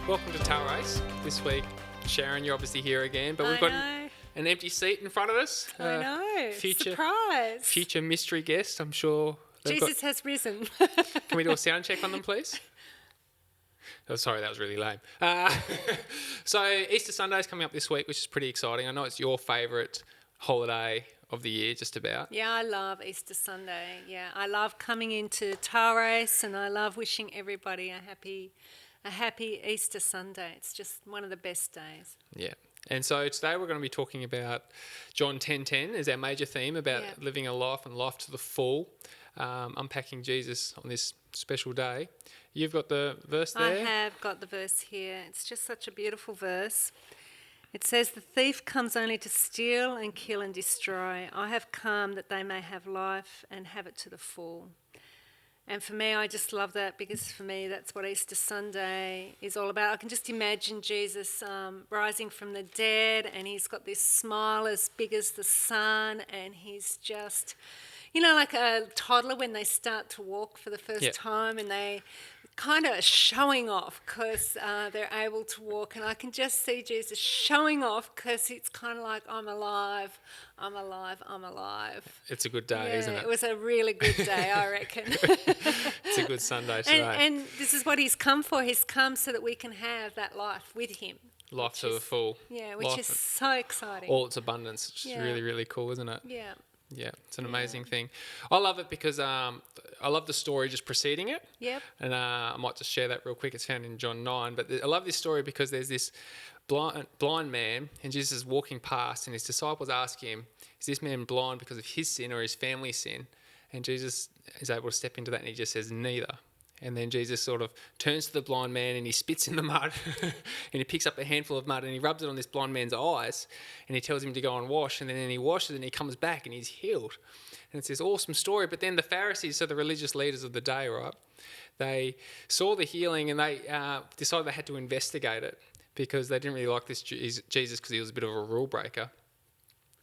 Welcome to Tail Race. This week, Sharon, you're obviously here again, but we've got an empty seat in front of us. I know. Surprise. Future mystery guest, I'm sure. Jesus has risen. Can we do a sound check on them, please? Oh, sorry, that was really lame. So Easter Sunday is coming up this week, which is pretty exciting. I know it's your favourite holiday of the year, just about. Yeah, I love Easter Sunday. Yeah, I love coming into Tail Race, and I love wishing everybody a happy Easter Sunday. It's just one of the best days. Yeah. And so today we're going to be talking about John 10:10 as our major theme about living a life and life to the full, unpacking Jesus on this special day. You've got the verse there? I have got the verse here. It's just such a beautiful verse. It says, "The thief comes only to steal and kill and destroy. I have come that they may have life and have it to the full." And for me, I just love that, because for me, that's what Easter Sunday is all about. I can just imagine Jesus rising from the dead, and he's got this smile as big as the sun, and he's just, like a toddler when they start to walk for the first time, and they kind of showing off because they're able to walk. And I can just see Jesus showing off because it's kind of like, I'm alive, I'm alive, I'm alive. It's a good day, isn't it? It was a really good day, I reckon. It's a good Sunday today. And this is what he's come for. He's come so that we can have that life with him. Life to the full. Yeah, which is so exciting. All its abundance. It's really, really cool, isn't it? Yeah. Yeah, it's an amazing thing. I love it because I love the story just preceding it. Yep. And I might just share that real quick. It's found in John 9. But I love this story because there's this blind man, and Jesus is walking past, and his disciples ask him, is this man blind because of his sin or his family's sin? And Jesus is able to step into that, and he just says, neither. And then Jesus sort of turns to the blind man, and he spits in the mud and he picks up a handful of mud and he rubs it on this blind man's eyes, and he tells him to go and wash, and then he washes and he comes back and he's healed. And it's this awesome story. But then the Pharisees, so the religious leaders of the day, right, they saw the healing, and they decided they had to investigate it because they didn't really like this Jesus because he was a bit of a rule breaker.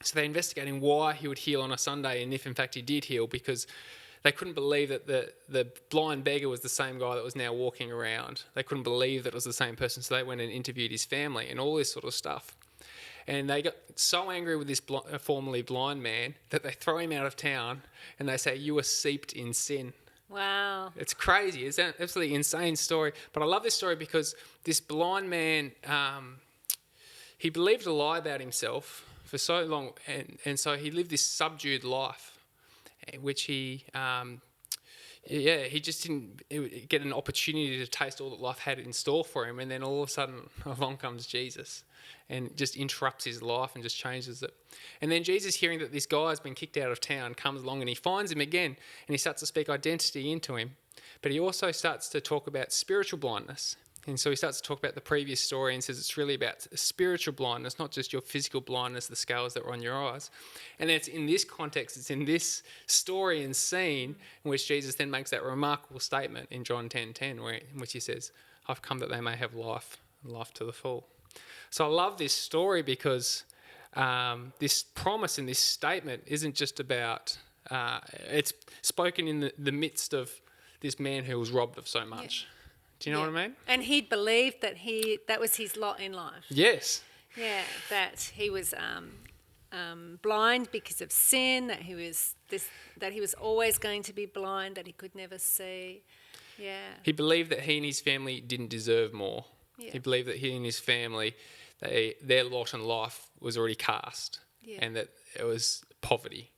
So they're investigating why he would heal on a Sunday, and if in fact he did heal, because they couldn't believe that the blind beggar was the same guy that was now walking around. They couldn't believe that it was the same person, so they went and interviewed his family and all this sort of stuff. And they got so angry with this formerly blind man that they throw him out of town, and they say, you are steeped in sin. Wow. It's crazy. It's an absolutely insane story. But I love this story because this blind man, he believed a lie about himself for so long, and so he lived this subdued life, which he just didn't get an opportunity to taste all that life had in store for him. And then all of a sudden along comes Jesus and just interrupts his life and just changes it. And then Jesus, hearing that this guy has been kicked out of town, comes along and he finds him again, and he starts to speak identity into him. But he also starts to talk about spiritual blindness. And so he starts to talk about the previous story and says it's really about spiritual blindness, not just your physical blindness, the scales that were on your eyes. And it's in this context, it's in this story and scene in which Jesus then makes that remarkable statement in John 10:10, in which he says, I've come that they may have life, and life to the full. So I love this story because this promise and this statement isn't just about, it's spoken in the midst of this man who was robbed of so much. Yeah. Do you know what I mean? And he believed that was his lot in life. Yes. Yeah, that he was blind because of sin, that he was always going to be blind, that he could never see. Yeah. He believed that he and his family didn't deserve more. Yeah. He believed that he and his family, their lot in life was already cast, and that it was poverty,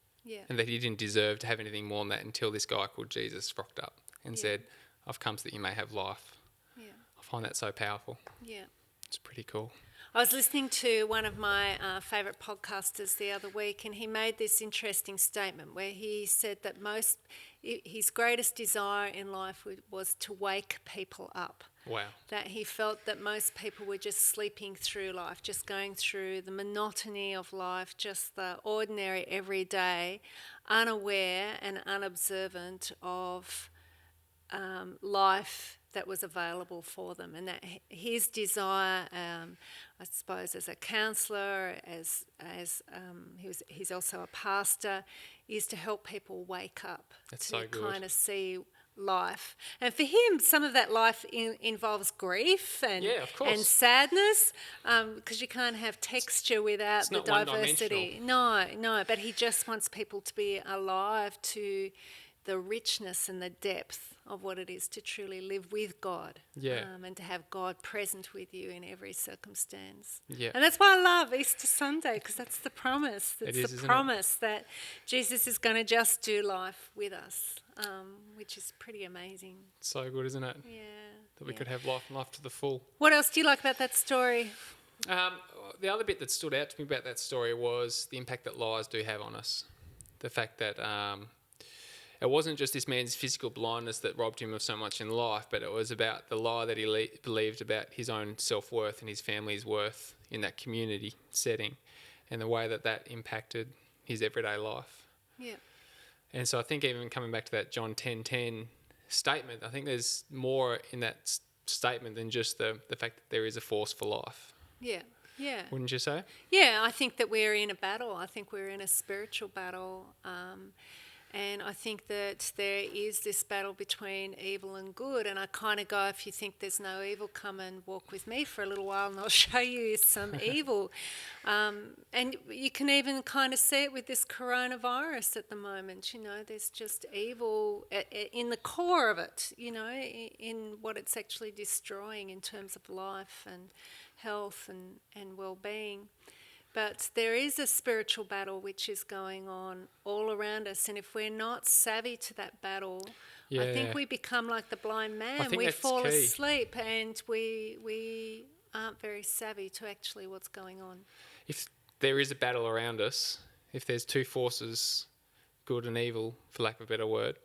and that he didn't deserve to have anything more than that until this guy called Jesus rocked up and said, I've come so that you may have life. Yeah. I find that so powerful. Yeah. It's pretty cool. I was listening to one of my favourite podcasters the other week, and he made this interesting statement where he said that his greatest desire in life was to wake people up. Wow. That he felt that most people were just sleeping through life, just going through the monotony of life, just the ordinary everyday, unaware and unobservant of life that was available for them, and that his desire, I suppose, as a counsellor, he's also a pastor, is to help people wake up. That's to so good. kind of see life. And for him, some of that life involves grief and Yeah, of course. and sadness, because you can't have texture without It's the not diversity. No, but he just wants people to be alive to the richness and the depth of what it is to truly live with God. Yeah. And to have God present with you in every circumstance. Yeah. And that's why I love Easter Sunday, because that's the promise. It It's is, the isn't it? promise that Jesus is going to just do life with us, which is pretty amazing. So good, isn't it? Yeah. That we yeah. could have life and life to the full. What else do you like about that story? The other bit that stood out to me about that story was the impact that lies do have on us. The fact that it wasn't just this man's physical blindness that robbed him of so much in life, but it was about the lie that he believed about his own self-worth and his family's worth in that community setting, and the way that impacted his everyday life. Yeah. And so I think even coming back to that John 10:10 statement, I think there's more in that statement than just the fact that there is a force for life. Yeah. Yeah. Wouldn't you say? Yeah, I think that we're in a battle. I think we're in a spiritual battle. And I think that there is this battle between evil and good. And I kind of go, if you think there's no evil, come and walk with me for a little while and I'll show you some evil. And you can even kind of see it with this coronavirus at the moment. You know, there's just evil in the core of it, you know, in what it's actually destroying in terms of life and health and well-being. But there is a spiritual battle which is going on all around us. And if we're not savvy to that battle, I think we become like the blind man. We fall key. asleep and we aren't very savvy to actually what's going on. If there is a battle around us, if there's two forces, good and evil, for lack of a better word,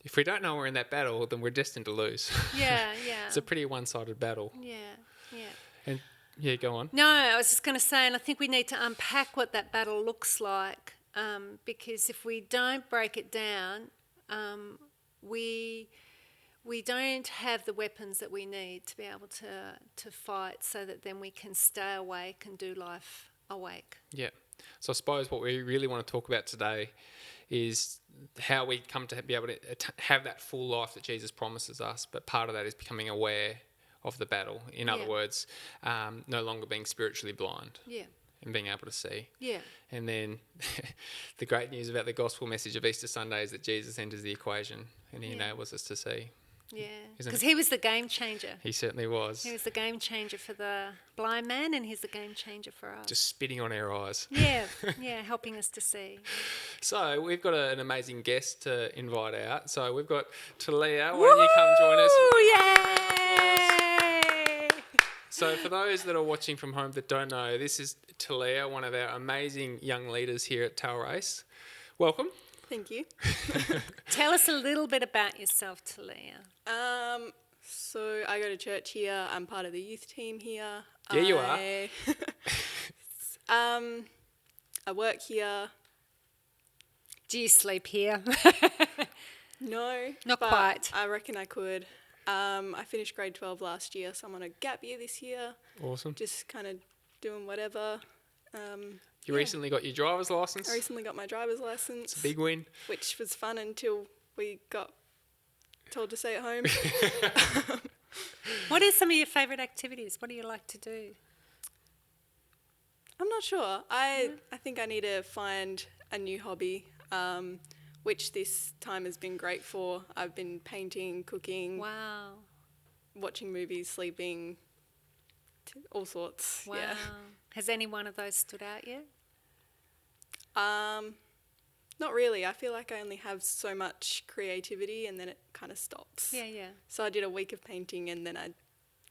if we don't know we're in that battle, then we're destined to lose. Yeah. It's a pretty one-sided battle. Yeah. And yeah, go on. No, I was just going to say, and I think we need to unpack what that battle looks like, because if we don't break it down, we don't have the weapons that we need to be able to fight, so that then we can stay awake and do life awake. Yeah. So I suppose what we really want to talk about today is how we come to be able to have that full life that Jesus promises us, but part of that is becoming aware of the battle. In other words, no longer being spiritually blind. Yeah. And being able to see. Yeah. And then the great news about the gospel message of Easter Sunday is that Jesus enters the equation and he enables us to see. Yeah. Because he was the game changer. He certainly was. He was the game changer for the blind man, and he's the game changer for us. Just spitting on our eyes. Yeah, helping us to see. So we've got an amazing guest to invite out. So we've got Talia. Why don't you come join us? Yay! So for those that are watching from home that don't know, this is Talia, one of our amazing young leaders here at Tail Race. Welcome. Thank you. Tell us a little bit about yourself, Talia. So I go to church here. I'm part of the youth team here. Yeah, you are. I work here. Do you sleep here? No. Not but quite. I reckon I could. I finished grade 12 last year, so I'm on a gap year this year. Awesome. Just kind of doing whatever. You recently got your driver's license. I recently got my driver's license. It's a big win. Which was fun until we got told to stay at home. What are some of your favourite activities? What do you like to do? I'm not sure. I think I need to find a new hobby, which this time has been great for. I've been painting, cooking, Wow. watching movies, sleeping, all sorts. Wow. Yeah. Has any one of those stood out yet? Not really. I feel like I only have so much creativity and then it kind of stops. Yeah. So I did a week of painting and then I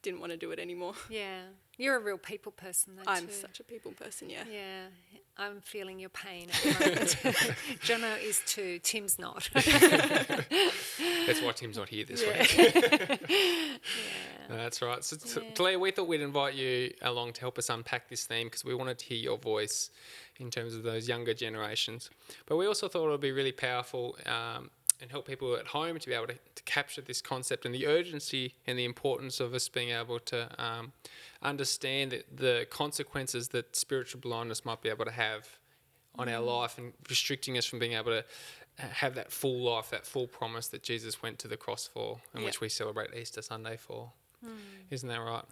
didn't want to do it anymore. Yeah. You're a real people person, though, I'm too. such a people person, yeah. Yeah. I'm feeling your pain at the moment. Jono is too. Tim's not. That's why Tim's not here this week. No, that's right. So, Talia, we thought we'd invite you along to help us unpack this theme because we wanted to hear your voice in terms of those younger generations. But we also thought it would be really powerful and help people at home to be able to capture this concept and the urgency and the importance of us being able to understand the consequences that spiritual blindness might be able to have on our life and restricting us from being able to have that full life, that full promise that Jesus went to the cross for, and which we celebrate Easter Sunday for. Isn't that right?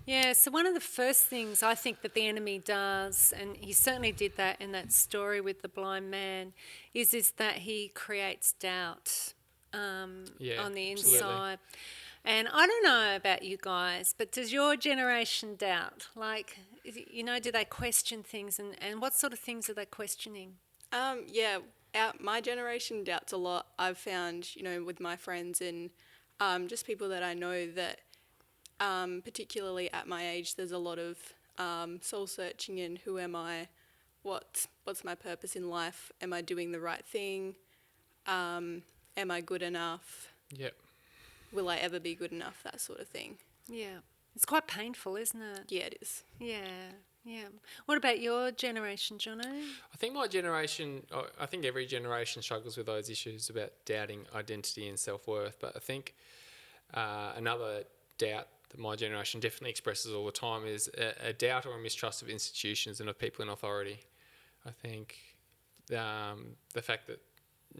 Yeah, so one of the first things I think that the enemy does, and he certainly did that in that story with the blind man, is that he creates doubt on the absolutely. inside. And I don't know about you guys, but does your generation doubt? Like, do they question things, and what sort of things are they questioning? My generation doubts a lot. I've found, with my friends and just people that I know that particularly at my age, there's a lot of soul searching in who am I, what's my purpose in life, am I doing the right thing, am I good enough, Yep. will I ever be good enough, that sort of thing. Yeah, it's quite painful, isn't it? Yeah, it is. Yeah. What about your generation, Jono? I think I think every generation struggles with those issues about doubting identity and self-worth, but I think another doubt that my generation definitely expresses all the time is a doubt or a mistrust of institutions and of people in authority. I think the fact that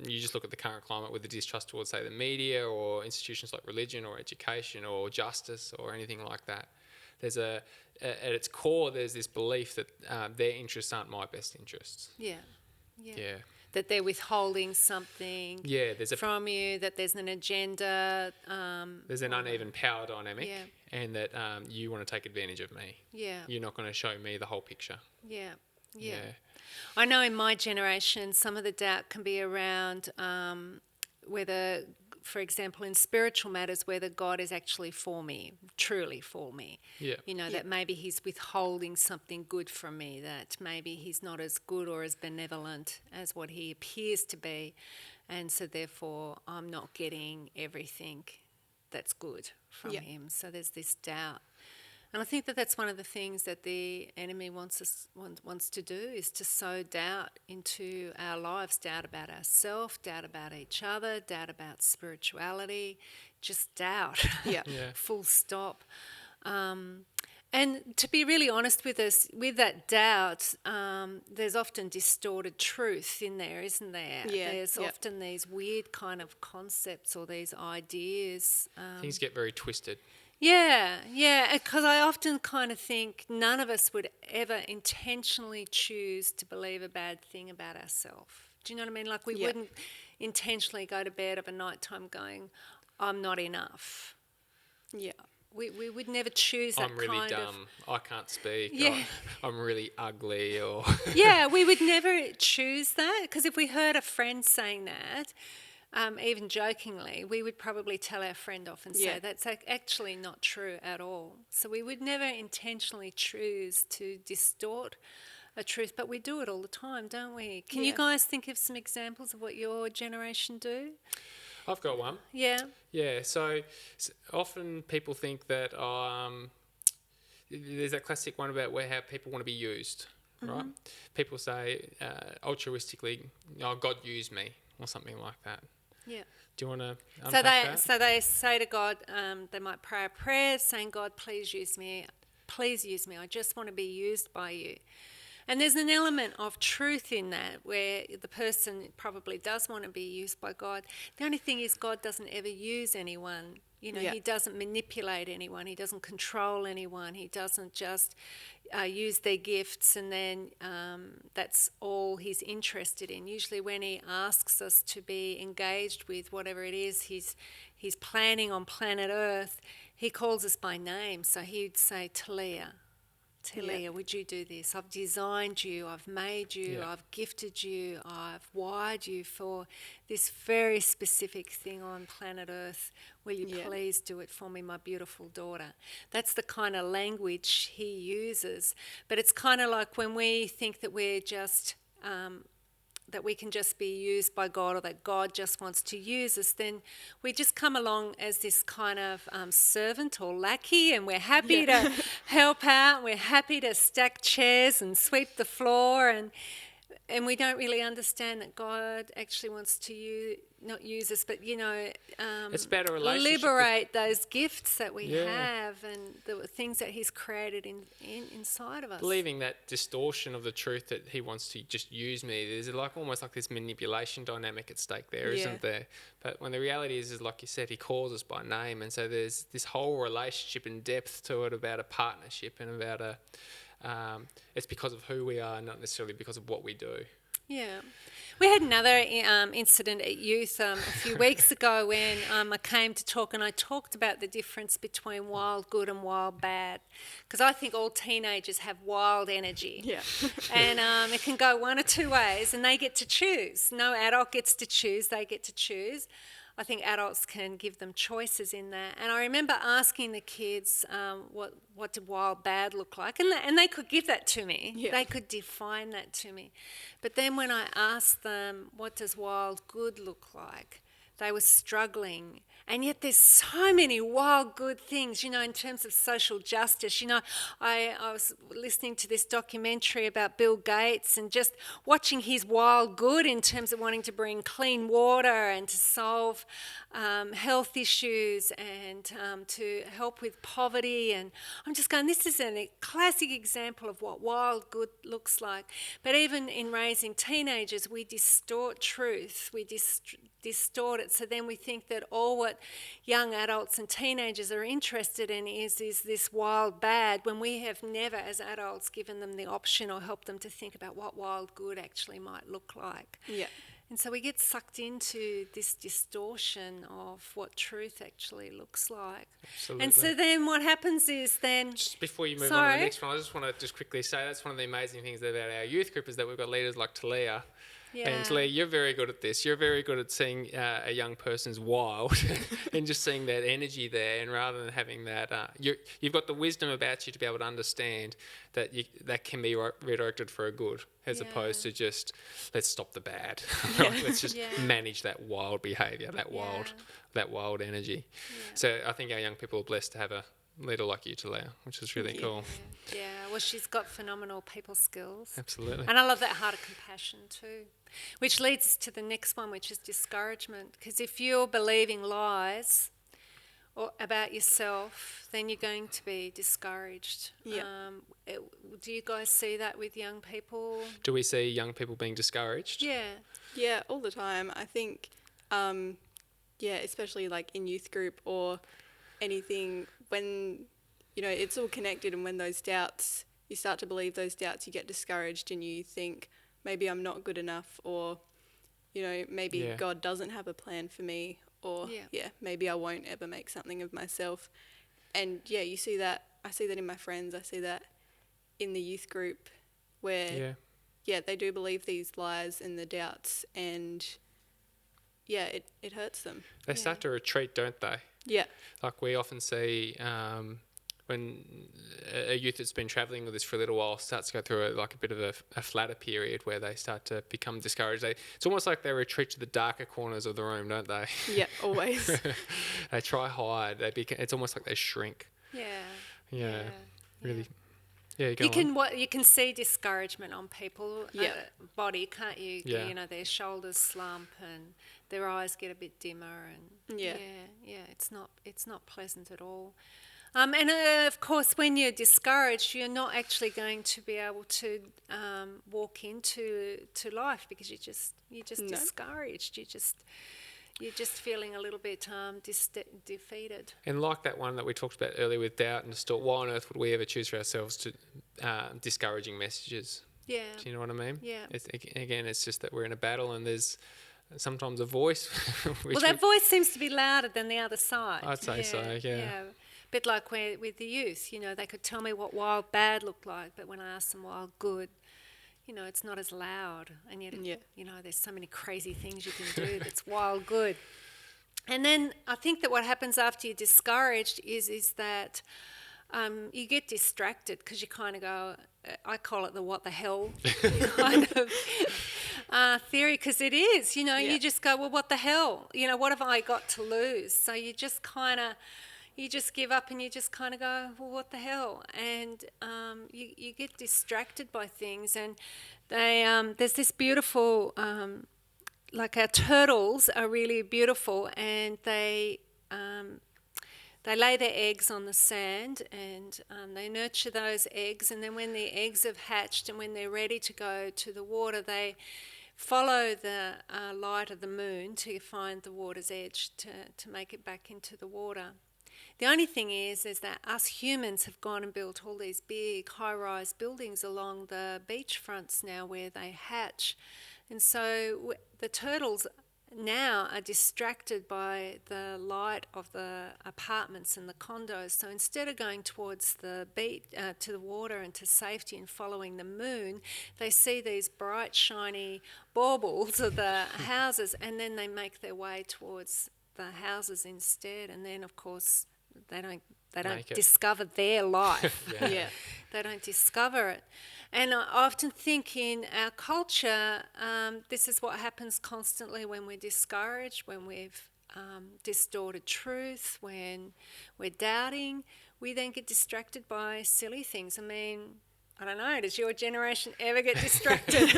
you just look at the current climate with the distrust towards, say, the media or institutions like religion or education or justice or anything like that. There's at its core, there's this belief that their interests aren't my best interests. Yeah. That they're withholding something from you, that there's an agenda. There's an uneven power dynamic, and that you want to take advantage of me. Yeah. You're not going to show me the whole picture. Yeah. I know in my generation, some of the doubt can be around whether, for example, in spiritual matters, whether God is actually for me, truly for me. Yeah. That maybe he's withholding something good from me, that maybe he's not as good or as benevolent as what he appears to be, and so therefore I'm not getting everything that's good from him. So there's this doubt. And I think that that's one of the things that the enemy wants to do, is to sow doubt into our lives, doubt about ourselves, doubt about each other, doubt about spirituality, just doubt, full stop. And to be really honest with us, with that doubt, there's often distorted truth in there, isn't there? There's often these weird kind of concepts or these ideas. Things get very twisted. Yeah, because I often kind of think none of us would ever intentionally choose to believe a bad thing about ourselves. Do you know what I mean? Like we wouldn't intentionally go to bed of a night time going, I'm not enough. Yeah. We would never choose that I'm really kind dumb. I can't speak. Yeah. I'm really ugly. Or Yeah, we would never choose that, because if we heard a friend saying that, even jokingly, we would probably tell our friend off and say that's actually not true at all. So we would never intentionally choose to distort a truth, but we do it all the time, don't we? Can you guys think of some examples of what your generation do? I've got one. Yeah. Yeah, so often people think that there's that classic one about how people want to be used, right? People say altruistically, God used me, or something like that. Yeah. Do you want to unpack that? So they say to God, they might pray a prayer saying, God, please use me. Please use me. I just want to be used by you. And there's an element of truth in that, where the person probably does want to be used by God. The only thing is God doesn't ever use anyone. He doesn't manipulate anyone. He doesn't control anyone. He doesn't just use their gifts and then that's all he's interested in. Usually when he asks us to be engaged with whatever it is he's planning on planet Earth, he calls us by name. So he'd say, Talia, would you do this? I've designed you, I've made you, I've gifted you, I've wired you for this very specific thing on planet Earth. Will you please do it for me, my beautiful daughter? That's the kind of language he uses. But it's kind of like when we think that we're just that we can just be used by God, or that God just wants to use us, then we just come along as this kind of servant or lackey, and we're happy to help out, we're happy to stack chairs and sweep the floor, and and we don't really understand that God actually wants to not use us, but It's about a relationship with- liberate those gifts that we Yeah. have and the things that He's created inside of us. believing that distortion of the truth that he wants to just use me. There's like almost like this manipulation dynamic at stake there, Yeah. not there? But when the reality is like you said, he calls us by name, and so there's this whole relationship and depth to it about a partnership and about it's because of who we are, not necessarily because of what we do. Yeah. We had another incident at youth a few weeks ago when I came to talk, and I talked about the difference between wild good and wild bad, because I think all teenagers have wild energy. Yeah. And it can go one or two ways, and they get to choose. No adult gets to choose, they get to choose. I think adults can give them choices in that. And I remember asking the kids what did wild bad look like, and they could give that to me. Yeah. They could define that to me. But then when I asked them what does wild good look like, they were struggling. And yet there's so many wild good things, in terms of social justice. I was listening to this documentary about Bill Gates and just watching his wild good in terms of wanting to bring clean water and to solve health issues and to help with poverty. And I'm just going, this is a classic example of what wild good looks like. But even in raising teenagers, we distort truth. We distort it. So then we think that all what young adults and teenagers are interested in is this wild bad, when we have never as adults given them the option or helped them to think about what wild good actually might look like. Yeah. And so we get sucked into this distortion of what truth actually looks like. Absolutely. And so then what happens is then... Just before you move on to the next one, I just want to just quickly say that's one of the amazing things about our youth group is that we've got leaders like Talia. Yeah. And Talia, you're very good at this. You're very good at seeing a young person's wild and just seeing that energy there. And rather than having that, you've got the wisdom about you to be able to understand that that can be redirected for a good, as opposed to just let's stop the bad. Right? Let's just manage that wild behaviour, that wild energy. Yeah. So I think our young people are blessed to have a leader like you, Talia, which is really cool. Yeah, well, she's got phenomenal people skills. Absolutely. And I love that heart of compassion too, which leads us to the next one, which is discouragement. Because if you're believing lies about yourself, then you're going to be discouraged. Yeah. Do you guys see that with young people? Do we see young people being discouraged? Yeah. Yeah, all the time. I think, especially like in youth group or anything, when, it's all connected, and when those doubts, you start to believe those doubts, you get discouraged and you think, maybe I'm not good enough, or, maybe God doesn't have a plan for me, or, maybe I won't ever make something of myself. And, you see that, I see that in my friends, I see that in the youth group where, they do believe these lies and the doubts, and, it hurts them. They start to retreat, don't they? Yeah. Like we often see when a youth that's been travelling with us for a little while starts to go through a bit of a flatter period where they start to become discouraged. It's almost like they retreat to the darker corners of the room, don't they? Yeah, always. They try hard. It's almost like they shrink. Yeah. Really. Yeah, go on. You can see discouragement on people body, can't you? Yeah. Their shoulders slump and their eyes get a bit dimmer, and it's not pleasant at all. And of course, when you're discouraged, you're not actually going to be able to walk into life, because you're just discouraged. You're just feeling a little bit defeated. And like that one that we talked about earlier with doubt and distort, why on earth would we ever choose for ourselves to discouraging messages? Yeah. Do you know what I mean? Yeah. It's just that we're in a battle and there's sometimes a voice. Well, that voice seems to be louder than the other side. I'd say so, yeah. Bit like with the youth, they could tell me what wild bad looked like, but when I asked them wild good, it's not as loud. And yet, there's so many crazy things you can do that's wild good. And then I think that what happens after you're discouraged is that you get distracted, because you kind of go, I call it the what the hell kind of theory, because it is, you just go, well, what the hell? What have I got to lose? So you just you just give up and you just kind of go, well, what the hell? And you get distracted by things. And There's this beautiful, like our turtles are really beautiful, and they lay their eggs on the sand, and they nurture those eggs, and then when the eggs have hatched and when they're ready to go to the water, they follow the light of the moon to find the water's edge to make it back into the water. The only thing is that us humans have gone and built all these big high-rise buildings along the beach fronts now where they hatch. And so the turtles now are distracted by the light of the apartments and the condos. So instead of going towards the beach, to the water and to safety and following the moon, they see these bright, shiny baubles of the houses, and then they make their way towards the houses instead. And then, of course, they don't discover their life. Yeah. They don't discover it. And I often think in our culture, this is what happens constantly when we're discouraged, when we've distorted truth, when we're doubting. We then get distracted by silly things. I mean, I don't know, does your generation ever get distracted?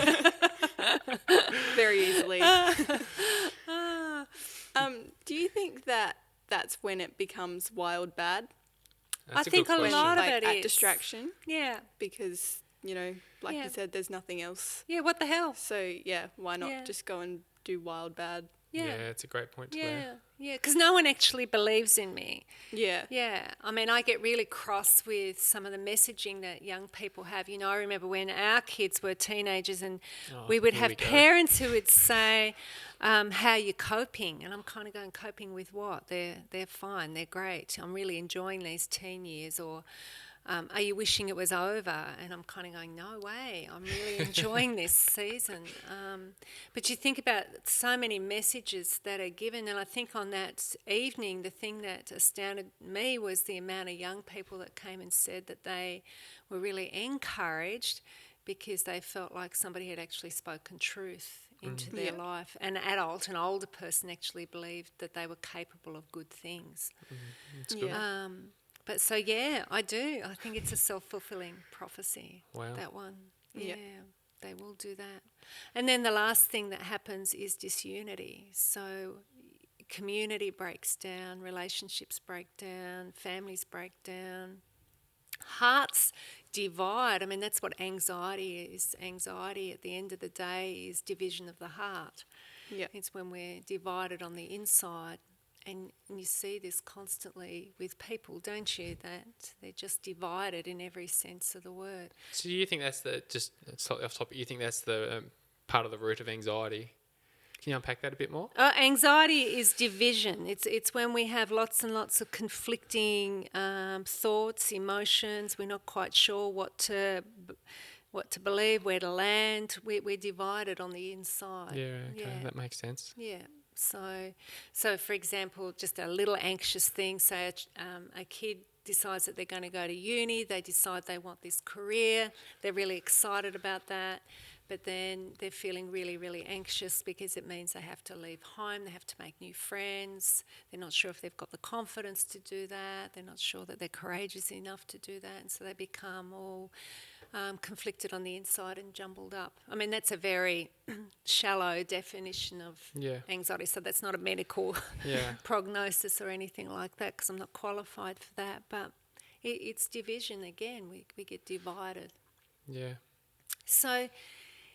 Very easily. Do you think that that's when it becomes wild bad? That's I think a lot of like it at is. distraction? Yeah. Because, like you said, there's nothing else. Yeah, what the hell? So, why not just go and do wild bad? Yeah, it's a great point to make. Yeah, because no one actually believes in me. Yeah. Yeah, I mean, I get really cross with some of the messaging that young people have. I remember when our kids were teenagers and we would have parents who would say, how are you coping? And I'm kind of going, coping with what? They're fine, they're great. I'm really enjoying these teen years. Or are you wishing it was over? And I'm kind of going, no way, I'm really enjoying this season. But you think about so many messages that are given, and I think on that evening, the thing that astounded me was the amount of young people that came and said that they were really encouraged because they felt like somebody had actually spoken truth into their life. An adult, an older person actually believed that they were capable of good things. It's good. But so, yeah, I do. I think it's a self-fulfilling prophecy, Wow. that one. Yeah. They will do that. And then the last thing that happens is disunity. So community breaks down, relationships break down, families break down, hearts divide. I mean, that's what anxiety is. Anxiety, at the end of the day, is division of the heart. Yeah. It's when we're divided on the inside. And you see this constantly with people, don't you? That they're just divided in every sense of the word. So do you think that's slightly off topic, you think that's the part of the root of anxiety? Can you unpack that a bit more? Anxiety is division. It's when we have lots and lots of conflicting thoughts, emotions. We're not quite sure what to believe, where to land. We're divided on the inside. Yeah, okay, that makes sense. Yeah. So for example, just a little anxious thing, say a kid decides that they're going to go to uni, they decide they want this career, they're really excited about that, but then they're feeling really, really anxious because it means they have to leave home, they have to make new friends, they're not sure if they've got the confidence to do that, they're not sure that they're courageous enough to do that, and so they become all conflicted on the inside and jumbled up. I mean, that's a very shallow definition of anxiety, so that's not a medical prognosis or anything like that because I'm not qualified for that, but it's division again. We get divided. Yeah. So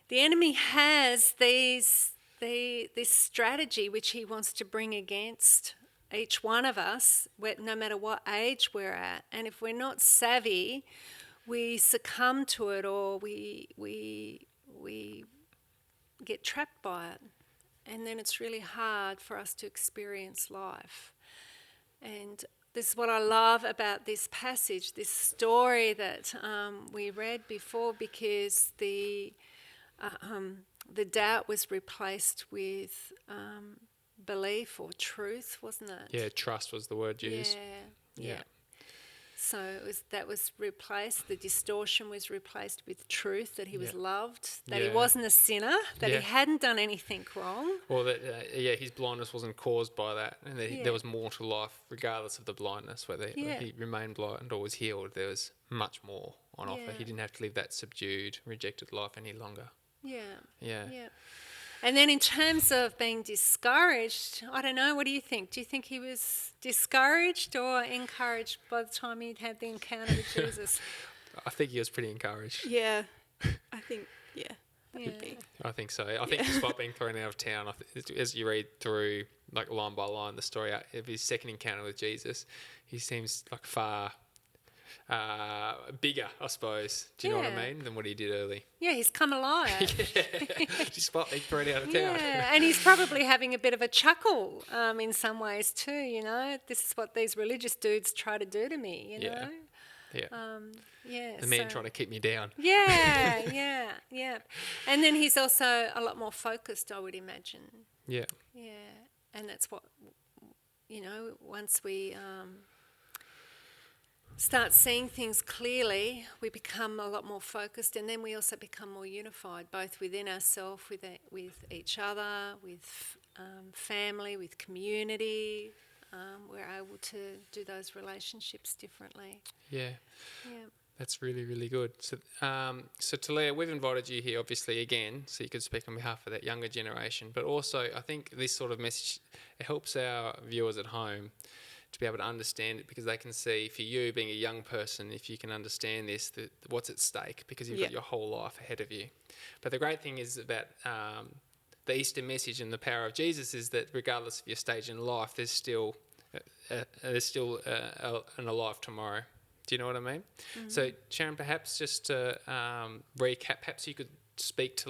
the enemy has this strategy which he wants to bring against each one of us, no matter what age we're at, and if we're not savvy, we succumb to it, or we get trapped by it, and then it's really hard for us to experience life. And this is what I love about this passage, this story that we read before, because the doubt was replaced with belief or truth, wasn't it? Yeah, trust was the word used. Yeah. So that was replaced, the distortion was replaced with truth, that he was loved, that he wasn't a sinner, that he hadn't done anything wrong. Or that, his blindness wasn't caused by that, and that there was more to life regardless of the blindness, whether he remained blind or was healed. There was much more on offer. He didn't have to live that subdued, rejected life any longer. Yeah. Yeah. Yeah. And then in terms of being discouraged, I don't know, what do you think? Do you think he was discouraged or encouraged by the time he'd had the encounter with Jesus? I think he was pretty encouraged. Yeah, I think, yeah, that Yeah. would be. I think so. I think despite being thrown out of town, as you read through like line by line the story of his second encounter with Jesus, he seems like far bigger, I suppose. Do you know what Yeah. I mean? Than what he did early. Yeah, he's come alive. Despite being thrown out of town. Yeah, and he's probably having a bit of a chuckle in some ways too, you know. This is what these religious dudes try to do to me, you know. Yeah. Yeah. The man trying to keep me down. Yeah. And then he's also a lot more focused, I would imagine. Yeah. Yeah, and that's what, you know, once we start seeing things clearly, we become a lot more focused, and then we also become more unified, both within ourselves, with each other, with family, with community. We're able to do those relationships differently. Yeah. Yeah. That's really, really good. So Talia, we've invited you here, obviously, again, so you could speak on behalf of that younger generation. But also, I think this sort of message, it helps our viewers at home to be able to understand it, because they can see, for you being a young person, if you can understand this, what's at stake, because you've got your whole life ahead of you. But the great thing is about the Easter message and the power of Jesus is that regardless of your stage in life, there's still an alive tomorrow. Do you know what I mean? Mm-hmm. So, Sharon, perhaps just to recap, perhaps you could speak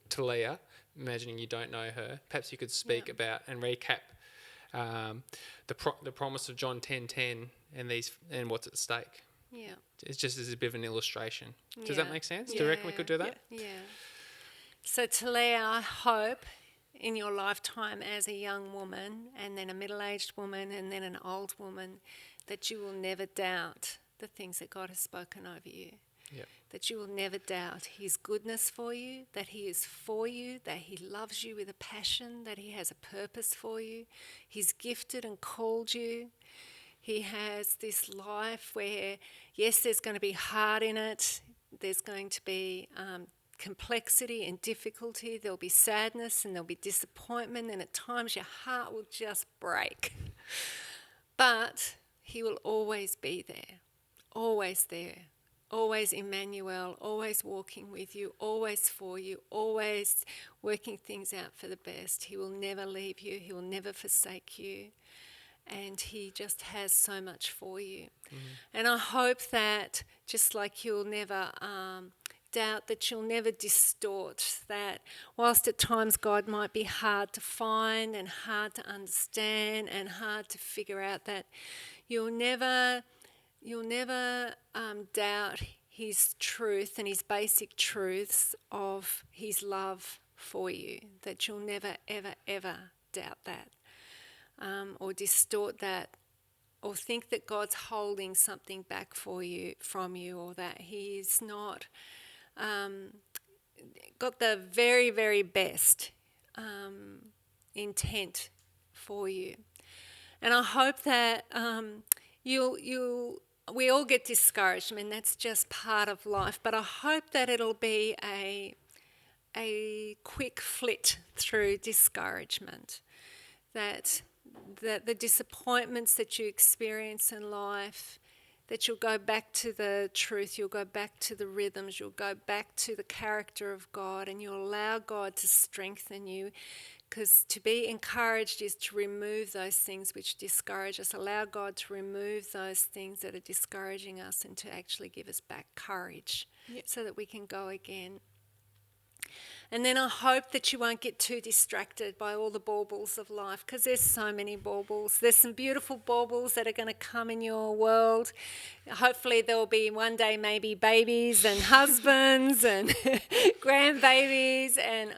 to Leah, imagining you don't know her. Perhaps you could speak about and recap the promise of John 10:10 and what's at stake. Yeah. It's just as a bit of an illustration. Does that make sense? Do you reckon we could do that? Yeah. So, Talia, I hope in your lifetime as a young woman, and then a middle-aged woman, and then an old woman, that you will never doubt the things that God has spoken over you. Yep. That you will never doubt his goodness for you, that he is for you, that he loves you with a passion, that he has a purpose for you. He's gifted and called you. He has this life where, yes, there's going to be hard in it. There's going to be complexity and difficulty. There'll be sadness and there'll be disappointment, and at times your heart will just break. But he will always be there. Always there, always Emmanuel, always walking with you, always for you, always working things out for the best. He will never leave you, he will never forsake you, and he just has so much for you. Mm-hmm. And I hope that, just like you'll never doubt, that you'll never distort that, whilst at times God might be hard to find and hard to understand and hard to figure out, that you'll never doubt his truth and his basic truths of his love for you, that you'll never, ever, ever doubt that or distort that or think that God's holding something back from you, or that he's not got the very, very best intent for you. And I hope that we all get discouraged. I mean, that's just part of life. But I hope that it'll be a quick flit through discouragement. That the disappointments that you experience in life, that you'll go back to the truth, you'll go back to the rhythms, you'll go back to the character of God, and you'll allow God to strengthen you. Because to be encouraged is to remove those things which discourage us. Allow God to remove those things that are discouraging us and to actually give us back courage so that we can go again. And then I hope that you won't get too distracted by all the baubles of life, because there's so many baubles. There's some beautiful baubles that are going to come in your world. Hopefully there will be one day maybe babies and husbands and grandbabies and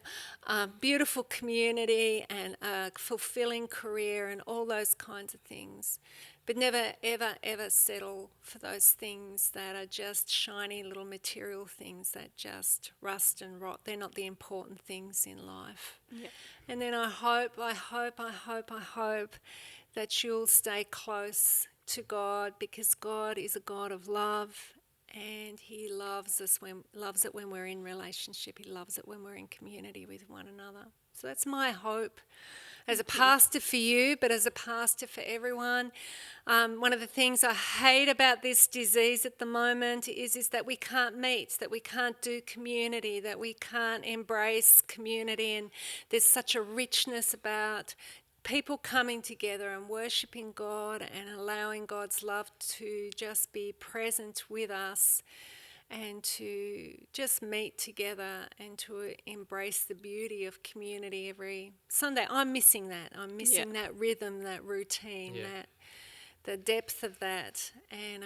beautiful community and a fulfilling career and all those kinds of things. But never, ever, ever settle for those things that are just shiny little material things that just rust and rot. They're not the important things in life. Yeah. And then I hope that you'll stay close to God, because God is a God of love and He loves it when we're in relationship. He loves it when we're in community with one another. So that's my hope as a pastor for you, but as a pastor for everyone. One of the things I hate about this disease at the moment is that we can't meet, that we can't do community, that we can't embrace community. And there's such a richness about people coming together and worshipping God and allowing God's love to just be present with us and to just meet together and to embrace the beauty of community every Sunday. I'm missing that. I'm missing that rhythm, that routine, that the depth of that. And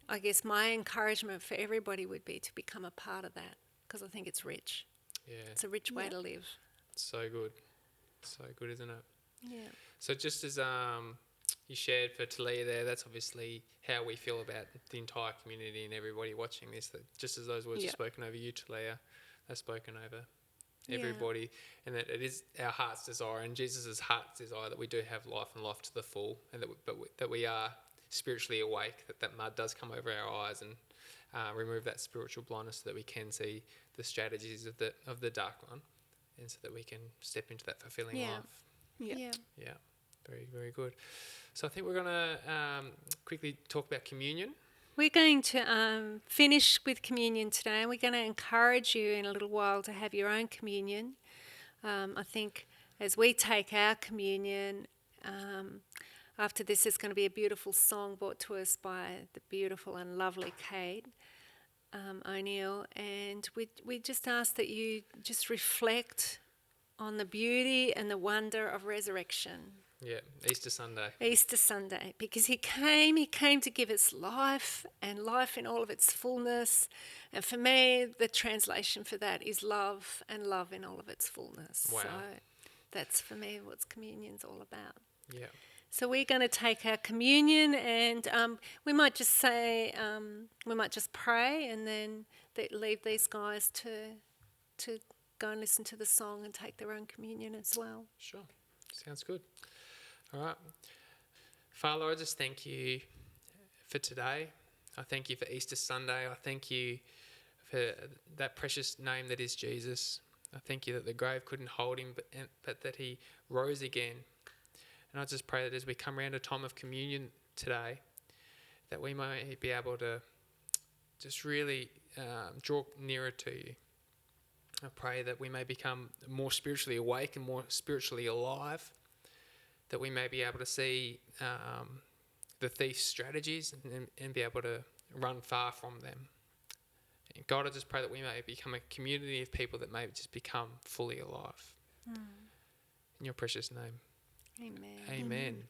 I guess my encouragement for everybody would be to become a part of that, because I think it's rich. Yeah. It's a rich way to live. So good. So good, isn't it? Yeah. So just as you shared for Talia there, that's obviously how we feel about the entire community and everybody watching this. That just as those words are spoken over you, Talia, they're spoken over everybody, and that it is our heart's desire and Jesus' heart's desire that we do have life and life to the full, and that we are spiritually awake, that mud does come over our eyes and remove that spiritual blindness so that we can see the strategies of the dark one, and so that we can step into that fulfilling life. Yeah. Very, very good. So I think we're going to quickly talk about communion. We're going to finish with communion today, and we're going to encourage you in a little while to have your own communion. I think as we take our communion, after this there's going to be a beautiful song brought to us by the beautiful and lovely Kate O'Neill, and we just ask that you just reflect on the beauty and the wonder of resurrection. Yeah, Easter Sunday. Easter Sunday, because he came to give us life, and life in all of its fullness. And for me, the translation for that is love, and love in all of its fullness. Wow. So that's for me what communion's all about. Yeah. So we're going to take our communion, and we might just say, we might just pray, and then leave these guys to go and listen to the song and take their own communion as well. Sure. Sounds good. All right. Father, I just thank you for today. I thank you for Easter Sunday. I thank you for that precious name that is Jesus. I thank you that the grave couldn't hold him, but that he rose again. And I just pray that as we come around a time of communion today, that we may be able to just really draw nearer to you. I pray that we may become more spiritually awake and more spiritually alive, that we may be able to see the thief's strategies and be able to run far from them. And God, I just pray that we may become a community of people that may just become fully alive. In your precious name. Amen. Amen.